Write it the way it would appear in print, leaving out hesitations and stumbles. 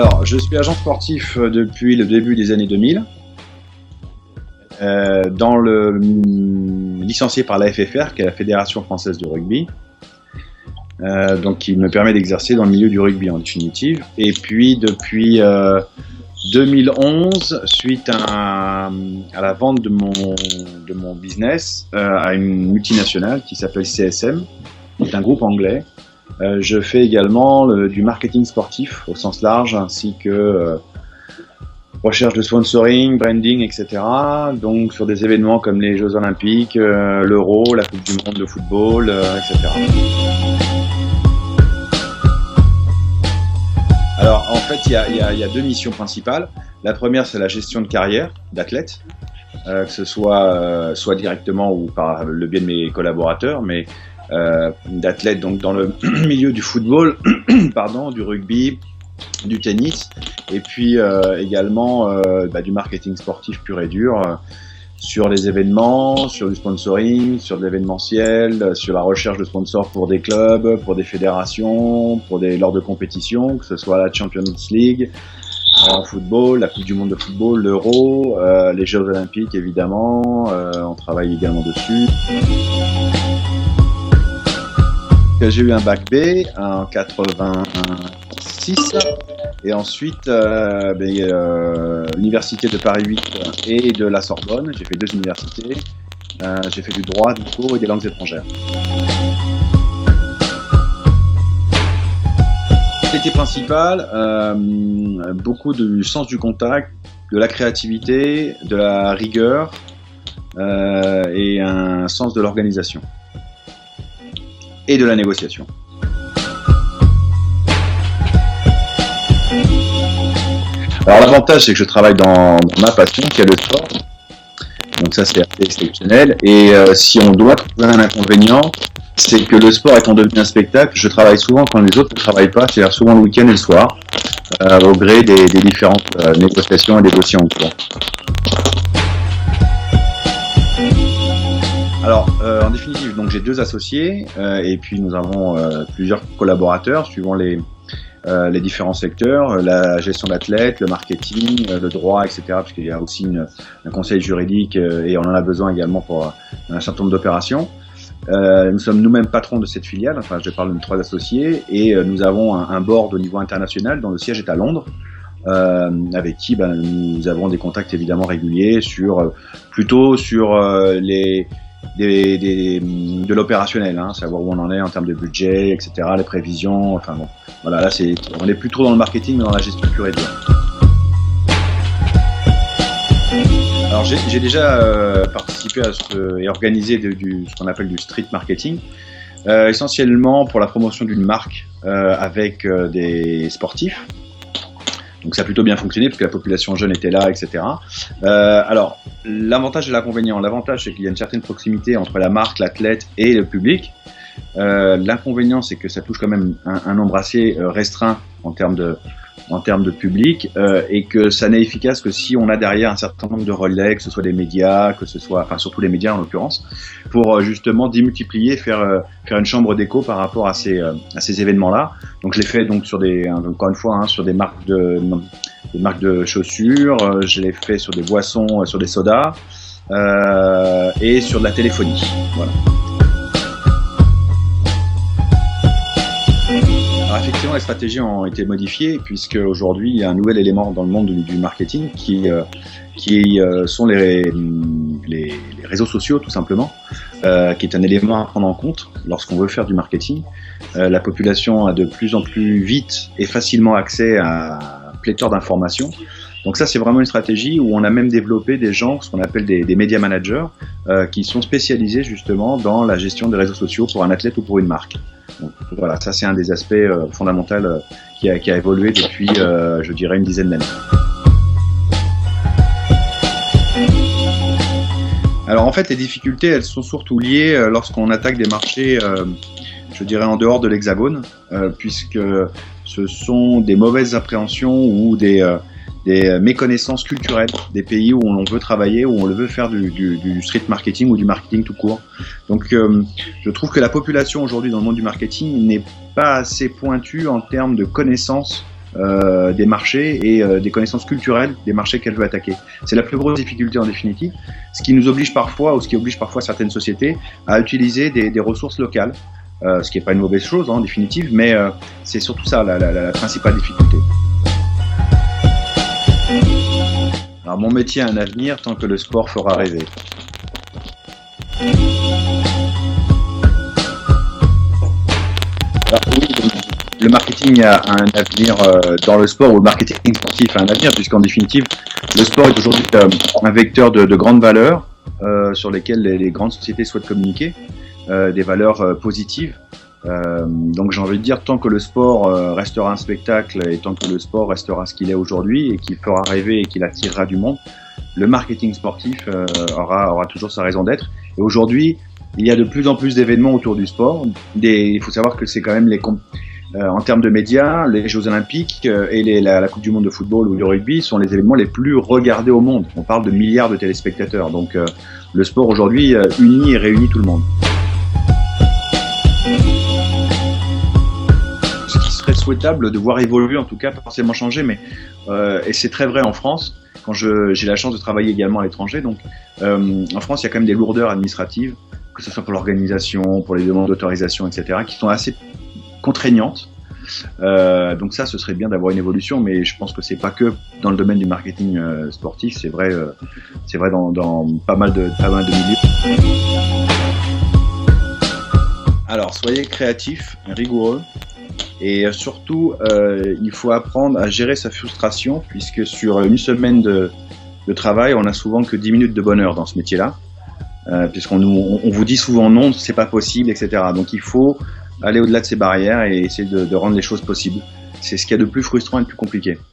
Alors, je suis agent sportif depuis le début des années 2000, licencié par la FFR, qui est la Fédération Française de Rugby, donc qui me permet d'exercer dans le milieu du rugby en définitive. Et puis depuis 2011, suite à la vente de mon business à une multinationale qui s'appelle CSM, qui est un groupe anglais, je fais également du marketing sportif au sens large, ainsi que recherche de sponsoring, branding, etc. Donc sur des événements comme les Jeux Olympiques, l'Euro, la Coupe du Monde de football, etc. Alors en fait, il y a deux missions principales. La première, c'est la gestion de carrière d'athlètes, que ce soit directement ou par le biais de mes collaborateurs, mais d'athlètes donc dans le milieu du football, du rugby, du tennis, et puis également du marketing sportif pur et dur, sur les événements, sur du sponsoring, sur de l'événementiel, sur la recherche de sponsors pour des clubs, pour des fédérations, lors de compétitions, que ce soit la Champions League en football, la Coupe du Monde de football, l'Euro, les Jeux Olympiques évidemment, on travaille également dessus. J'ai eu un bac B en 86 et ensuite l'université de Paris 8 et de la Sorbonne. J'ai fait deux universités. J'ai fait du droit, du cours et des langues étrangères. L'activité principale, beaucoup du sens du contact, de la créativité, de la rigueur et un sens de l'organisation et de la négociation. Alors l'avantage, c'est que je travaille dans ma passion, qui est le sport. Donc ça, c'est assez exceptionnel. Et si on doit trouver un inconvénient, c'est que le sport étant devenu un spectacle, je travaille souvent quand les autres ne travaillent pas, c'est-à-dire souvent le week-end et le soir, au gré des différentes négociations et des dossiers en cours. Alors, en définitive, donc j'ai deux associés et puis nous avons plusieurs collaborateurs suivant les différents secteurs, la gestion d'athlètes, le marketing, le droit, etc. Parce qu'il y a aussi un conseil juridique et on en a besoin également pour un certain nombre d'opérations. Nous sommes nous-mêmes patrons de cette filiale, enfin je parle de 3 associés, et nous avons un board au niveau international dont le siège est à Londres. Avec qui nous avons des contacts évidemment réguliers plutôt sur de l'opérationnel, savoir où on en est en termes de budget, etc., les prévisions, enfin bon, voilà, là on est plus trop dans le marketing mais dans la gestion pure et dure. Alors j'ai déjà participé et organisé ce qu'on appelle du street marketing, essentiellement pour la promotion d'une marque avec des sportifs. Donc ça a plutôt bien fonctionné parce que la population jeune était là, etc. Alors, l'avantage et l'inconvénient. L'avantage, c'est qu'il y a une certaine proximité entre la marque, l'athlète et le public. L'inconvénient, c'est que ça touche quand même un nombre assez restreint en termes de public et que ça n'est efficace que si on a derrière un certain nombre de relais, que ce soit des médias, surtout les médias en l'occurrence, pour justement démultiplier, faire une chambre d'écho par rapport à ces événements-là. Donc je l'ai fait donc encore une fois sur des marques de chaussures, je l'ai fait sur des boissons, sur des sodas et sur de la téléphonie. Voilà. Alors effectivement, les stratégies ont été modifiées puisque aujourd'hui il y a un nouvel élément dans le monde du marketing qui sont les réseaux sociaux tout simplement, qui est un élément à prendre en compte lorsqu'on veut faire du marketing. La population a de plus en plus vite et facilement accès à pléthore d'informations. Donc ça, c'est vraiment une stratégie où on a même développé des gens, ce qu'on appelle des media managers, qui sont spécialisés justement dans la gestion des réseaux sociaux pour un athlète ou pour une marque. Donc voilà, ça c'est un des aspects fondamentaux qui a évolué depuis, je dirais, une dizaine d'années. Alors en fait, les difficultés, elles sont surtout liées lorsqu'on attaque des marchés, je dirais, en dehors de l'Hexagone, puisque ce sont des mauvaises appréhensions ou des méconnaissances culturelles des pays où on veut travailler, où on veut faire du street marketing ou du marketing tout court. Donc je trouve que la population aujourd'hui dans le monde du marketing n'est pas assez pointue en termes de connaissances des marchés et des connaissances culturelles des marchés qu'elle veut attaquer. C'est la plus grosse difficulté en définitive, ce qui nous oblige parfois, ou ce qui oblige parfois certaines sociétés à utiliser des ressources locales, ce qui n'est pas une mauvaise chose en définitive, mais c'est surtout ça la principale difficulté. Alors mon métier a un avenir tant que le sport fera rêver. Alors, oui, le marketing a un avenir dans le sport, ou le marketing sportif a un avenir, puisqu'en définitive, le sport est aujourd'hui un vecteur de grande valeur sur lesquelles les grandes sociétés souhaitent communiquer, des valeurs positives. Donc j'ai envie de dire, tant que le sport restera un spectacle et tant que le sport restera ce qu'il est aujourd'hui et qu'il fera rêver et qu'il attirera du monde, le marketing sportif aura toujours sa raison d'être. Et aujourd'hui, il y a de plus en plus d'événements autour du sport. Il faut savoir que c'est quand même en termes de médias, les Jeux Olympiques et la Coupe du Monde de football ou du rugby sont les événements les plus regardés au monde. On parle de milliards de téléspectateurs. Donc le sport aujourd'hui unit et réunit tout le monde. Ce qui serait souhaitable de voir évoluer, en tout cas pas forcément changer, mais et c'est très vrai en France. Quand j'ai la chance de travailler également à l'étranger, donc en France il y a quand même des lourdeurs administratives, que ce soit pour l'organisation, pour les demandes d'autorisation, etc., qui sont assez contraignantes. Donc ça, ce serait bien d'avoir une évolution, mais je pense que c'est pas que dans le domaine du marketing sportif, c'est vrai dans pas mal de milieux. Alors, soyez créatifs, rigoureux, et surtout, il faut apprendre à gérer sa frustration, puisque sur une semaine de travail, on a souvent que 10 minutes de bonheur dans ce métier-là, puisqu'on vous dit souvent non, c'est pas possible, etc. Donc il faut aller au-delà de ces barrières et essayer de rendre les choses possibles. C'est ce qu'il y a de plus frustrant et de plus compliqué.